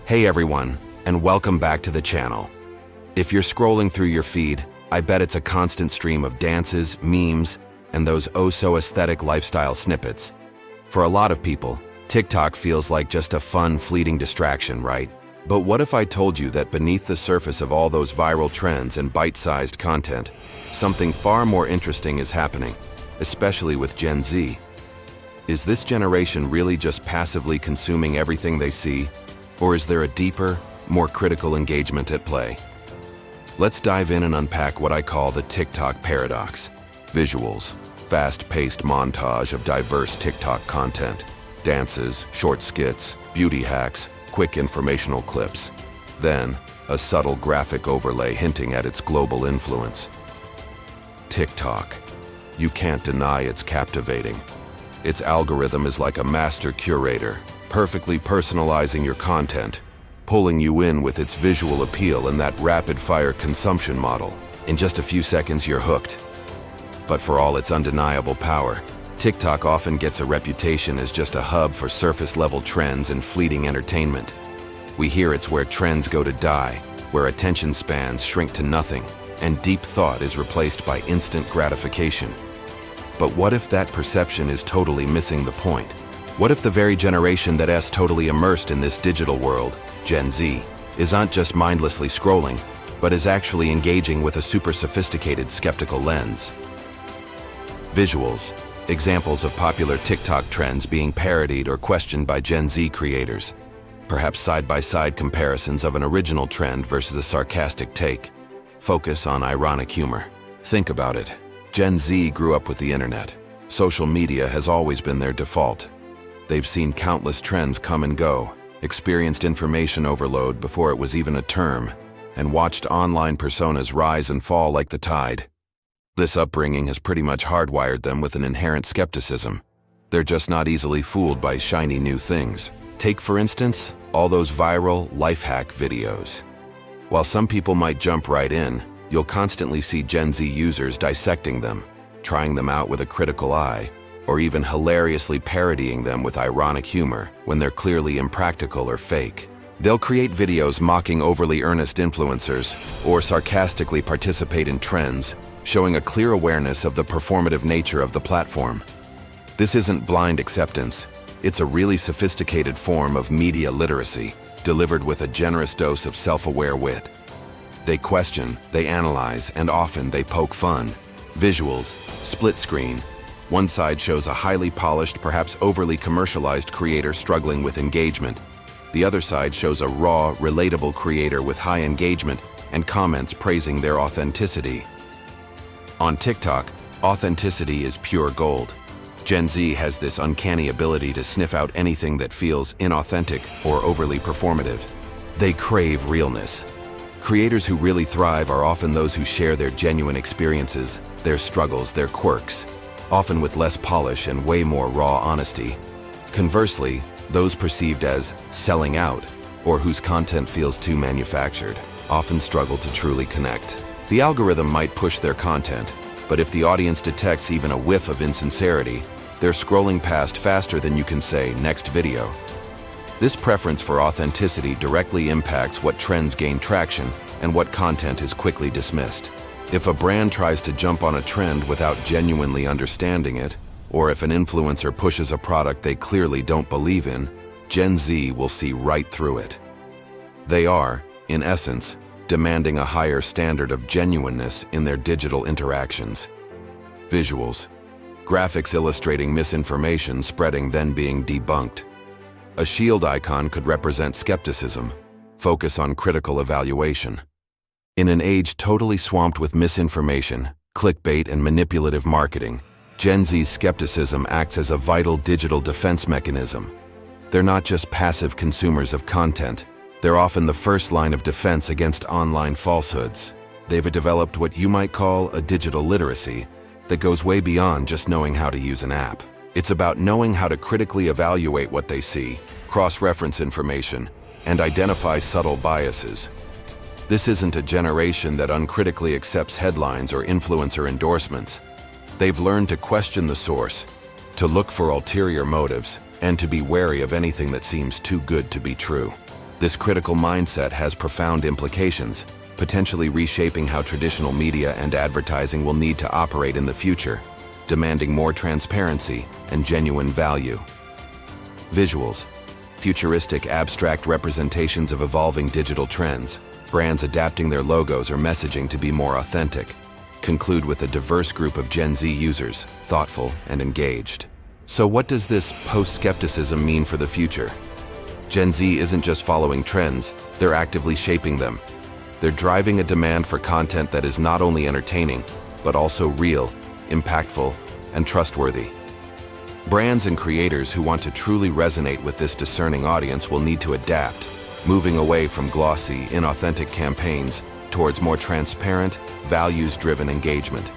Hey everyone, and welcome back to the channel. If you're scrolling through your feed, I bet it's a constant stream of dances, memes, and those oh-so-aesthetic lifestyle snippets. For a lot of people, TikTok feels like just a fun, fleeting distraction, right? But what if I told you that beneath the surface of all those viral trends and bite-sized content, something far more interesting is happening, especially with Gen Z? Is this generation really just passively consuming everything they see? Or is there a deeper, more critical engagement at play? Let's dive in and unpack what I call the TikTok paradox. Visuals, fast-paced montage of diverse TikTok content, dances, short skits, beauty hacks, quick informational clips. Then, a subtle graphic overlay hinting at its global influence. TikTok. You can't deny it's captivating. Its algorithm is like a master curator, perfectly personalizing your content, pulling you in with its visual appeal and that rapid-fire consumption model. In just a few seconds, you're hooked. But for all its undeniable power, TikTok often gets a reputation as just a hub for surface-level trends and fleeting entertainment. We hear it's where trends go to die, where attention spans shrink to nothing, and deep thought is replaced by instant gratification. But what if that perception is totally missing the point? What if the very generation that's totally immersed in this digital world, Gen Z, isn't just mindlessly scrolling, but is actually engaging with a super sophisticated skeptical lens? Visuals, examples of popular TikTok trends being parodied or questioned by Gen Z creators. Perhaps side-by-side comparisons of an original trend versus a sarcastic take. Focus on ironic humor. Think about it. Gen Z grew up with the internet. Social media has always been their default. They've seen countless trends come and go, experienced information overload before it was even a term, and watched online personas rise and fall like the tide. This upbringing has pretty much hardwired them with an inherent skepticism. They're just not easily fooled by shiny new things. Take, for instance, all those viral life hack videos. While some people might jump right in, you'll constantly see Gen Z users dissecting them, trying them out with a critical eye, or even hilariously parodying them with ironic humor when they're clearly impractical or fake. They'll create videos mocking overly earnest influencers or sarcastically participate in trends, showing a clear awareness of the performative nature of the platform. This isn't blind acceptance. It's a really sophisticated form of media literacy, delivered with a generous dose of self-aware wit. They question, they analyze, and often they poke fun. Visuals, split screen. One side shows a highly polished, perhaps overly commercialized creator struggling with engagement. The other side shows a raw, relatable creator with high engagement and comments praising their authenticity. On TikTok, authenticity is pure gold. Gen Z has this uncanny ability to sniff out anything that feels inauthentic or overly performative. They crave realness. Creators who really thrive are often those who share their genuine experiences, their struggles, their quirks, often with less polish and way more raw honesty. Conversely, those perceived as selling out, or whose content feels too manufactured, often struggle to truly connect. The algorithm might push their content, but if the audience detects even a whiff of insincerity, they're scrolling past faster than you can say, "Next video." This preference for authenticity directly impacts what trends gain traction and what content is quickly dismissed. If a brand tries to jump on a trend without genuinely understanding it, or if an influencer pushes a product they clearly don't believe in, Gen Z will see right through it. They are, in essence, demanding a higher standard of genuineness in their digital interactions. Visuals, graphics illustrating misinformation spreading then being debunked. A shield icon could represent skepticism, focus on critical evaluation. In an age totally swamped with misinformation, clickbait, and manipulative marketing, Gen Z's skepticism acts as a vital digital defense mechanism. They're not just passive consumers of content, they're often the first line of defense against online falsehoods. They've developed what you might call a digital literacy that goes way beyond just knowing how to use an app. It's about knowing how to critically evaluate what they see, cross-reference information, and identify subtle biases. This isn't a generation that uncritically accepts headlines or influencer endorsements. They've learned to question the source, to look for ulterior motives, and to be wary of anything that seems too good to be true. This critical mindset has profound implications, potentially reshaping how traditional media and advertising will need to operate in the future, demanding more transparency and genuine value. Visuals. Futuristic, abstract representations of evolving digital trends, brands adapting their logos or messaging to be more authentic, conclude with a diverse group of Gen Z users, thoughtful and engaged. So what does this post-skepticism mean for the future? Gen Z isn't just following trends, they're actively shaping them. They're driving a demand for content that is not only entertaining, but also real, impactful, and trustworthy. Brands and creators who want to truly resonate with this discerning audience will need to adapt, moving away from glossy, inauthentic campaigns towards more transparent, values-driven engagement.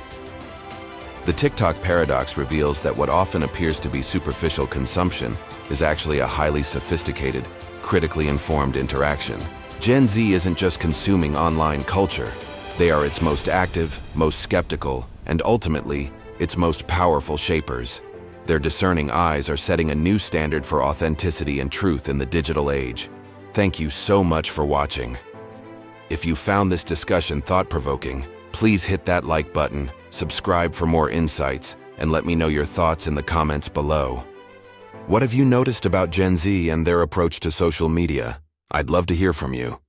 The TikTok paradox reveals that what often appears to be superficial consumption is actually a highly sophisticated, critically informed interaction. Gen Z isn't just consuming online culture. They are its most active, most skeptical, and ultimately, its most powerful shapers. Their discerning eyes are setting a new standard for authenticity and truth in the digital age. Thank you so much for watching. If you found this discussion thought-provoking, please hit that like button, subscribe for more insights, and let me know your thoughts in the comments below. What have you noticed about Gen Z and their approach to social media? I'd love to hear from you.